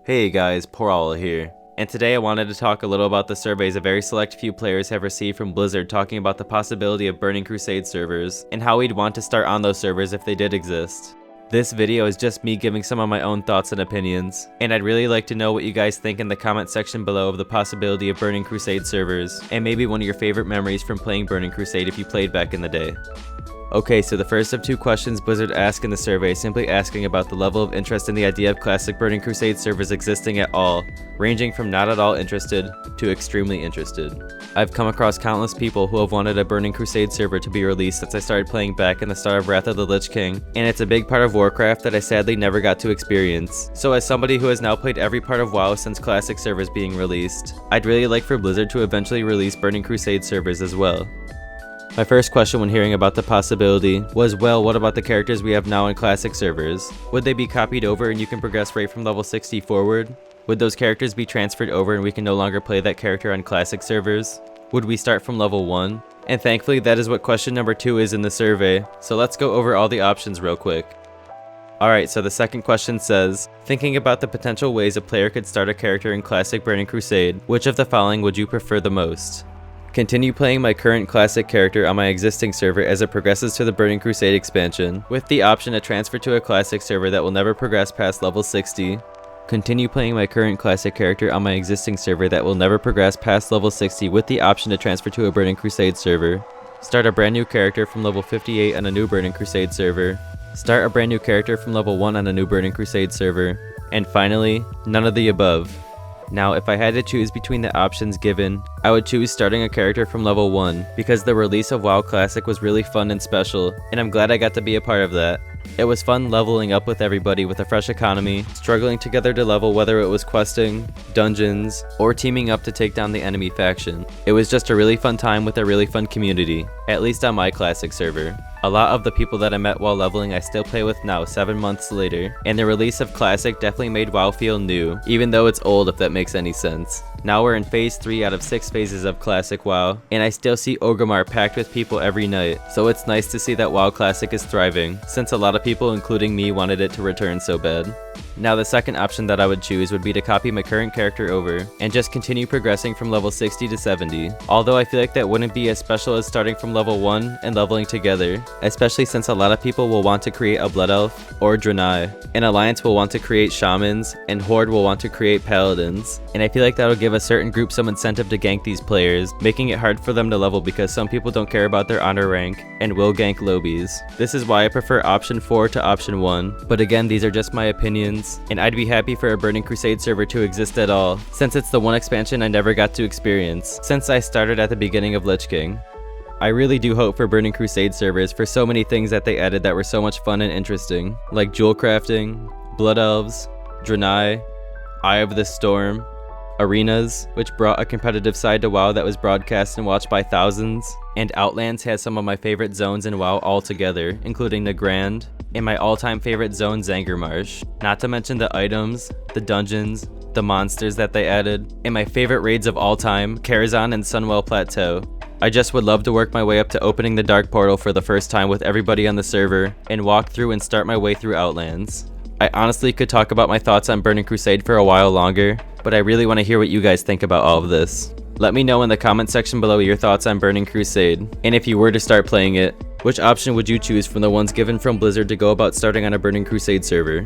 Hey guys, Porowl here, and today I wanted to talk a little about the surveys a very select few players have received from Blizzard talking about the possibility of Burning Crusade servers, and how we'd want to start on those servers if they did exist. This video is just me giving some of my own thoughts and opinions, and I'd really like to know what you guys think in the comment section below of the possibility of Burning Crusade servers, and maybe one of your favorite memories from playing Burning Crusade if you played back in the day. Okay, so the first of two questions Blizzard asked in the survey is simply asking about the level of interest in the idea of classic Burning Crusade servers existing at all, ranging from not at all interested to extremely interested. I've come across countless people who have wanted a Burning Crusade server to be released since I started playing back in the start of Wrath of the Lich King, and it's a big part of Warcraft that I sadly never got to experience. So as somebody who has now played every part of WoW since classic servers being released, I'd really like for Blizzard to eventually release Burning Crusade servers as well. My first question when hearing about the possibility was, well, what about the characters we have now in classic servers? Would they be copied over and you can progress right from level 60 forward? Would those characters be transferred over and we can no longer play that character on classic servers? Would we start from level 1? And thankfully that is what question number 2 is in the survey, so let's go over all the options real quick. Alright, so the second question says, thinking about the potential ways a player could start a character in classic Burning Crusade, which of the following would you prefer the most? Continue playing my current classic character on my existing server as it progresses to the Burning Crusade expansion, with the option to transfer to a classic server that will never progress past level 60. Continue playing my current classic character on my existing server that will never progress past level 60 with the option to transfer to a Burning Crusade server. Start a brand new character from level 58 on a new Burning Crusade server. Start a brand new character from level 1 on a new Burning Crusade server. And finally, none of the above. Now, if I had to choose between the options given, I would choose starting a character from level 1, because the release of WoW Classic was really fun and special, and I'm glad I got to be a part of that. It was fun leveling up with everybody with a fresh economy, struggling together to level whether it was questing, dungeons, or teaming up to take down the enemy faction. It was just a really fun time with a really fun community, at least on my Classic server. A lot of the people that I met while leveling I still play with now 7 months later, and the release of Classic definitely made WoW feel new, even though it's old if that makes any sense. Now we're in phase 3 out of 6 phases of Classic WoW, and I still see Orgrimmar packed with people every night, so it's nice to see that WoW Classic is thriving, since a lot of people including me wanted it to return so bad. Now the second option that I would choose would be to copy my current character over, and just continue progressing from level 60 to 70, although I feel like that wouldn't be as special as starting from level 1 and leveling together, especially since a lot of people will want to create a Blood Elf or Draenei, and Alliance will want to create Shamans, and Horde will want to create Paladins, and I feel like that'll give a certain group some incentive to gank these players, making it hard for them to level because some people don't care about their honor rank and will gank lobies. This is why I prefer option 4 to option 1, but again these are just my opinions, and I'd be happy for a Burning Crusade server to exist at all, since it's the one expansion I never got to experience, since I started at the beginning of Lich King. I really do hope for Burning Crusade servers for so many things that they added that were so much fun and interesting, like jewel crafting, Blood Elves, Draenei, Eye of the Storm, Arenas, which brought a competitive side to WoW that was broadcast and watched by thousands, and Outlands has some of my favorite zones in WoW altogether, including the Grand, and my all-time favorite zone Zangarmarsh, not to mention the items, the dungeons, the monsters that they added, and my favorite raids of all time, Karazhan and Sunwell Plateau. I just would love to work my way up to opening the Dark Portal for the first time with everybody on the server, and walk through and start my way through Outlands. I honestly could talk about my thoughts on Burning Crusade for a while longer, but I really want to hear what you guys think about all of this. Let me know in the comment section below your thoughts on Burning Crusade, and if you were to start playing it, which option would you choose from the ones given from Blizzard to go about starting on a Burning Crusade server?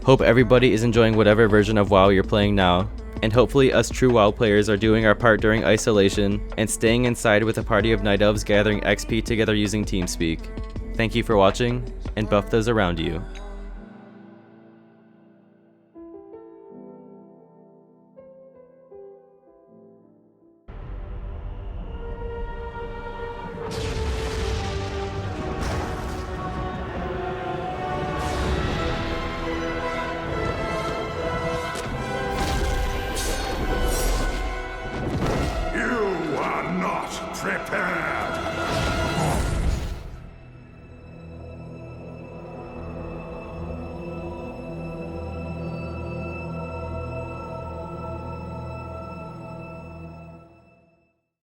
Hope everybody is enjoying whatever version of WoW you're playing now, and hopefully us true WoW players are doing our part during isolation and staying inside with a party of Night Elves gathering XP together using TeamSpeak. Thank you for watching, and buff those around you.